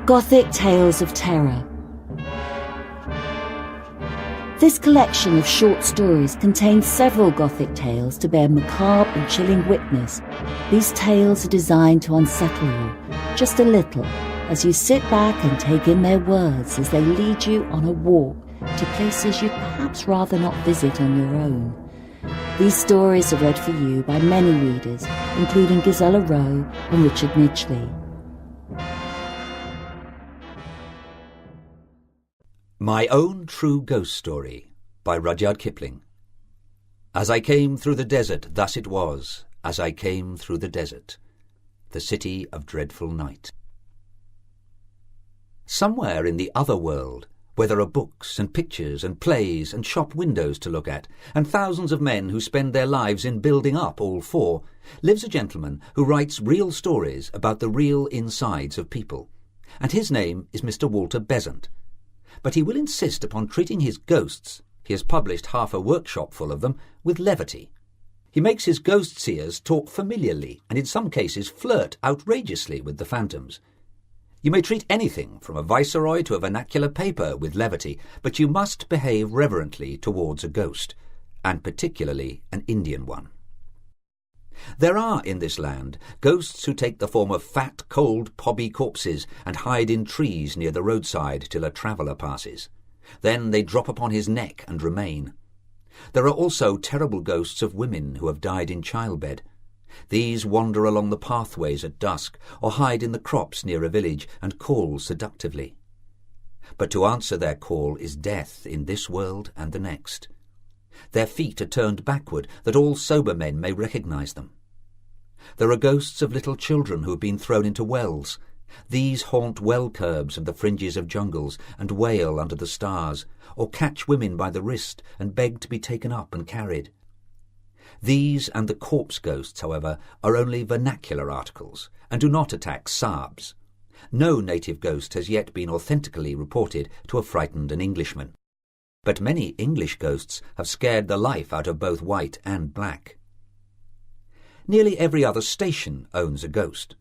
Gothic Tales of Terror. This collection of short stories contains several Gothic tales to bear macabre and chilling witness. These tales are designed to unsettle you, just a little, as you sit back and take in their words as they lead you on a walk to places you'd perhaps rather not visit on your own. These stories are read for you by many readers, including Ghizela Rowe and Richard Midgley. My Own True Ghost Story by Rudyard Kipling. As I came through the desert, thus it was, as I came through the desert, the city of dreadful night. Somewhere in the other world, where there are books and pictures and plays and shop windows to look at, and thousands of men who spend their lives in building up all four, lives a gentleman who writes real stories about the real insides of people, and his name is Mr. Walter Besant. But he will insist upon treating his ghosts, he has published half a workshop full of them, with levity. He makes his ghost seers talk familiarly and in some cases flirt outrageously with the phantoms. You may treat anything from a viceroy to a vernacular paper with levity, but you must behave reverently towards a ghost, and particularly an Indian one. There are in this land ghosts who take the form of fat, cold, pobby corpses and hide in trees near the roadside till a traveller passes. Then they drop upon his neck and remain. There are also terrible ghosts of women who have died in childbed. These wander along the pathways at dusk or hide in the crops near a village and call seductively. But to answer their call is death in this world and the next. Their feet are turned backward that all sober men may recognize them. There are ghosts of little children who have been thrown into wells. These haunt well curbs and the fringes of jungles and wail under the stars, or catch women by the wrist and beg to be taken up and carried. These and the corpse ghosts, however, are only vernacular articles and do not attack Saabs. No native ghost has yet been authentically reported to have frightened an Englishman. But many English ghosts have scared the life out of both white and black. Nearly every other station owns a ghost.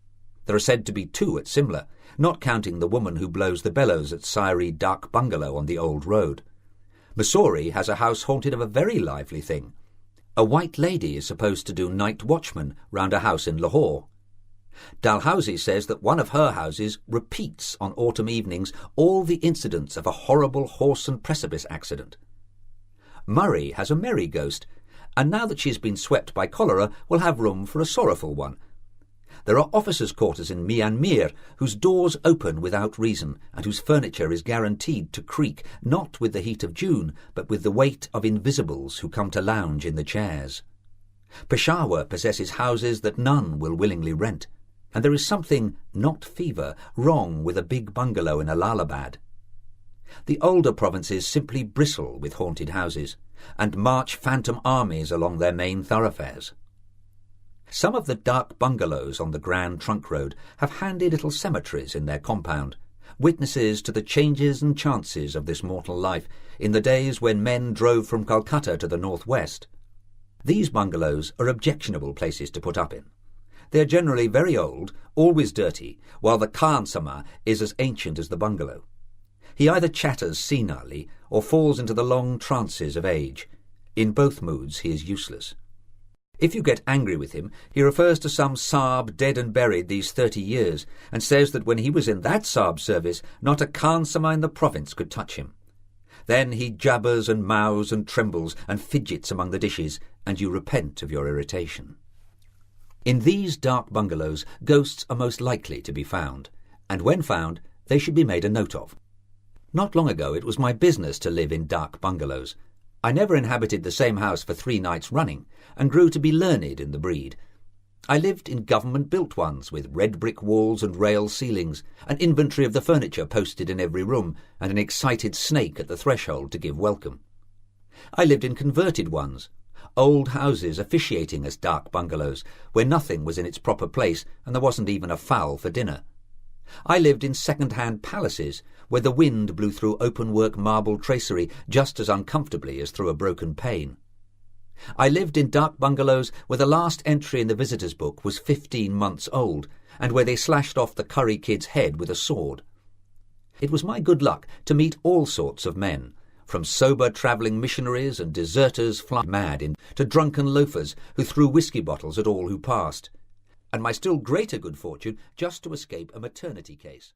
There are said to be 2 at Simla, not counting the woman who blows the bellows at Syrie Dak Bungalow on the old road. Mussoorie has a house haunted of a very lively thing. A white lady is supposed to do night watchman round a house in Lahore. Dalhousie says that one of her houses repeats on autumn evenings all the incidents of a horrible horse and precipice accident. Murray has a merry ghost, and now that she has been swept by cholera will have room for a sorrowful one. There are officers' quarters in Myanmar whose doors open without reason and whose furniture is guaranteed to creak, not with the heat of June, but with the weight of invisibles who come to lounge in the chairs. Peshawar possesses houses that none will willingly rent, and there is something, not fever, wrong with a big bungalow in Allahabad. The older provinces simply bristle with haunted houses, and march phantom armies along their main thoroughfares. Some of the dark bungalows on the Grand Trunk Road have handy little cemeteries in their compound, witnesses to the changes and chances of this mortal life in the days when men drove from Calcutta to the northwest. These bungalows are objectionable places to put up in. They are generally very old, always dirty, while the Khansama is as ancient as the bungalow. He either chatters senilely or falls into the long trances of age. In both moods he is useless. If you get angry with him, he refers to some Saab dead and buried these 30 years, and says that when he was in that Saab service, not a Khansama in the province could touch him. Then he jabbers and mows and trembles and fidgets among the dishes, and you repent of your irritation. In these dark bungalows, ghosts are most likely to be found, and when found, they should be made a note of. Not long ago it was my business to live in dark bungalows. I never inhabited the same house for 3 nights running, and grew to be learned in the breed. I lived in government-built ones, with red brick walls and rail ceilings, an inventory of the furniture posted in every room, and an excited snake at the threshold to give welcome. I lived in converted ones, old houses officiating as dark bungalows, where nothing was in its proper place and there wasn't even a fowl for dinner. I lived in second-hand palaces, where the wind blew through open-work marble tracery just as uncomfortably as through a broken pane. I lived in dark bungalows where the last entry in the visitors' book was 15 months old, and where they slashed off the curry kid's head with a sword. It was my good luck to meet all sorts of men, from sober travelling missionaries and deserters flying mad in, to drunken loafers who threw whisky bottles at all who passed, and my still greater good fortune just to escape a maternity case.